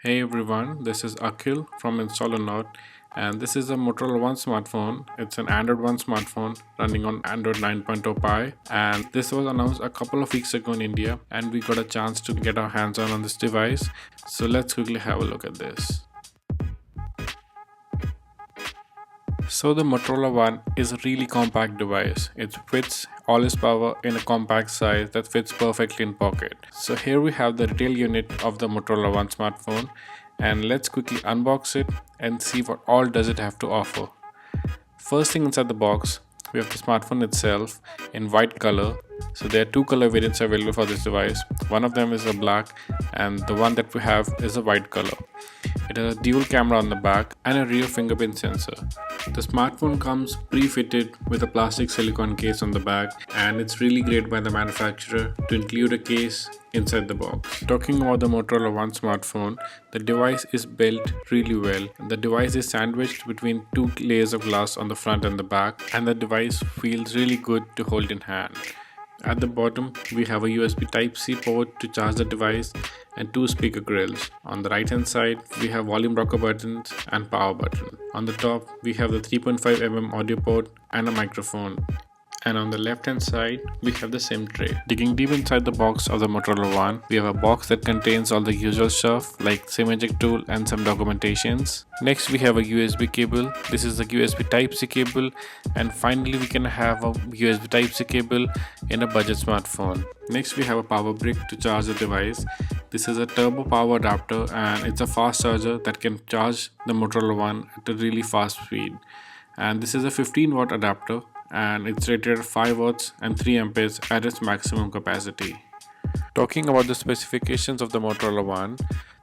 Hey everyone, this is Akhil from Installer and this is a Motorola One smartphone. It's an Android One smartphone running on Android 9.0 Pie, and this was announced a couple of weeks ago in India, and we got a chance to get our hands on this device. So let's quickly have a look at this. So the Motorola One is a really compact device. It fits all its power in a compact size that fits perfectly in pocket. So here we have the retail unit of the Motorola One smartphone, and let's quickly unbox it and see what all does it have to offer. First thing inside the box, we have the smartphone itself in white color. So there are two color variants available for this device. One of them is a black and the one that we have is a white color. It has a dual camera on the back and a rear fingerprint sensor. The smartphone comes pre-fitted with a plastic silicone case on the back, and it's really great by the manufacturer to include a case inside the box. Talking about the Motorola One smartphone, the device is built really well. The device is sandwiched between two layers of glass on the front and the back, and the device feels really good to hold in hand. At the bottom, we have a USB Type-C port to charge the device and two speaker grills. On the right hand side, we have volume rocker buttons and power button. On the top, we have the 3.5 mm audio port and a microphone. And on the left hand side, we have the SIM tray. Digging deep inside the box of the Motorola One, we have a box that contains all the usual stuff like SIM eject tool and some documentations. Next we have a USB cable. This is the USB Type-C cable, and finally we can have a USB Type-C cable in a budget smartphone. Next we have a power brick to charge the device. This is a turbo power adapter, and it's a fast charger that can charge the Motorola One at a really fast speed. And this is a 15-watt adapter, and it's rated at 5 watts and 3 amperes at its maximum capacity. Talking about the specifications of the Motorola One,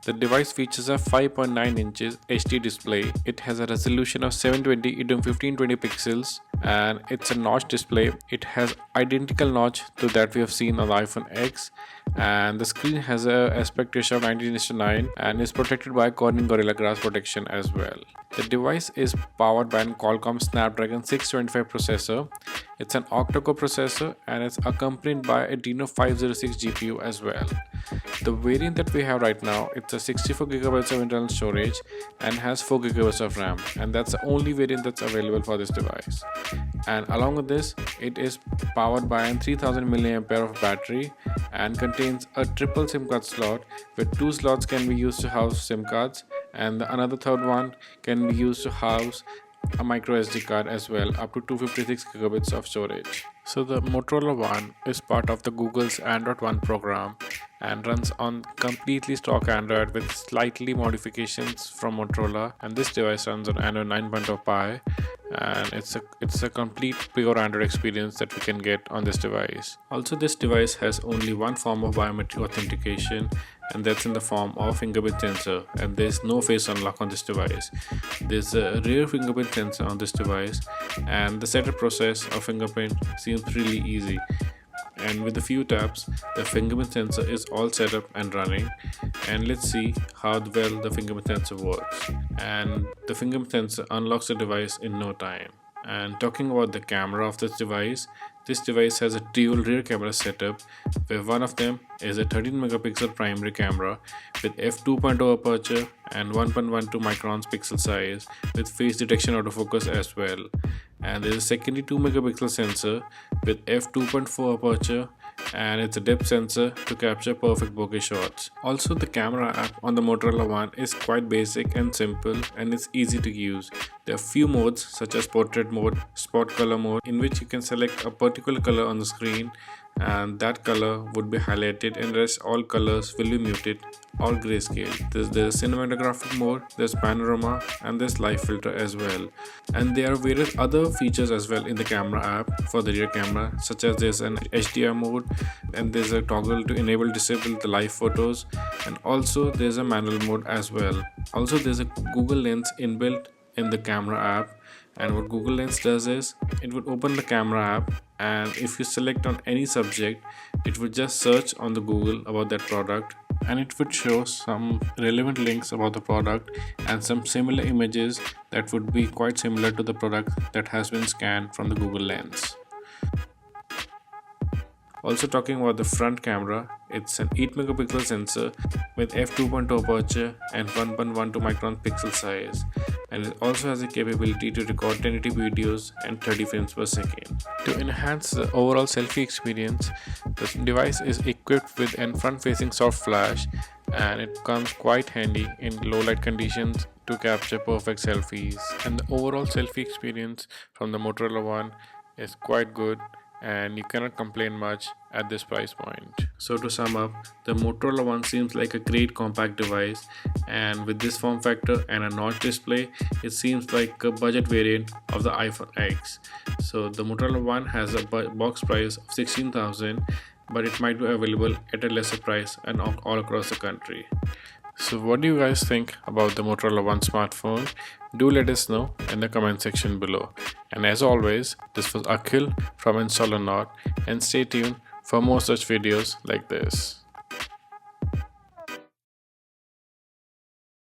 the device features a 5.9 inches HD display. It has a resolution of 720 x 1520 pixels, and it's a notch display. It has identical notch to that we have seen on the iPhone X, and the screen has a aspect ratio of 19:9 and is protected by Corning Gorilla Glass protection as well. The device is powered by a Qualcomm Snapdragon 625 processor. It's an octa-core processor, and it's accompanied by a Adreno 506 GPU as well. The variant that we have right now, it's a 64GB of internal storage and has 4GB of RAM, and that's the only variant that's available for this device. And along with this, it is powered by a 3000 mAh of battery and contains a triple SIM card slot, where two slots can be used to house SIM cards, and another third one can be used to house a micro SD card as well, up to 256GB of storage. So the Motorola One is part of the Google's Android One program and runs on completely stock Android with slightly modifications from Motorola, and this device runs on Android 9.0 Pie, and it's a complete pure Android experience that we can get on this device. Also, this device has only one form of biometric authentication, and that's in the form of fingerprint sensor, and there's no face unlock on this device. There's a rear fingerprint sensor on this device, and the setup process of fingerprint seems really easy. And with a few taps, the fingerprint sensor is all set up and running, and let's see how well the fingerprint sensor works. And the fingerprint sensor unlocks the device in no time. And talking about the camera of this device has a dual rear camera setup, where one of them is a 13 megapixel primary camera with f2.0 aperture and 1.12 microns pixel size with face detection autofocus as well. And there is a secondary 2 megapixel sensor with f2.4 aperture, and it's a depth sensor to capture perfect bokeh shots. Also, the camera app on the Motorola One is quite basic and simple, and it's easy to use. There are few modes such as portrait mode, spot color mode, in which you can select a particular color on the screen and that color would be highlighted, and rest all colors will be muted or grayscale. There's cinematographic mode, there's panorama, and there's live filter as well. And there are various other features as well in the camera app for the rear camera, such as there's an HDR mode, and there's a toggle to enable disable the live photos, and also there's a manual mode as well. Also, there's a Google Lens inbuilt in the camera app, and what Google Lens does is it would open the camera app, and if you select on any subject, it would just search on the Google about that product, and it would show some relevant links about the product and some similar images that would be quite similar to the product that has been scanned from the Google Lens. Also talking about the front camera, it's an 8 megapixel sensor with f2.0 aperture and 1.12 micron pixel size, and it also has the capability to record 1080p videos and 30 frames per second. To enhance the overall selfie experience, the device is equipped with a front-facing soft flash, and it comes quite handy in low light conditions to capture perfect selfies. And the overall selfie experience from the Motorola One is quite good, and you cannot complain much at this price point. So to sum up, the Motorola One seems like a great compact device, and with this form factor and a notch display, it seems like a budget variant of the iPhone X. So the Motorola One has a box price of 16,000, but it might be available at a lesser price and all across the country. So what do you guys think about the Motorola One smartphone? Do let us know in the comment section below. And as always, this was Akhil from Install or Not, and stay tuned for more such videos like this.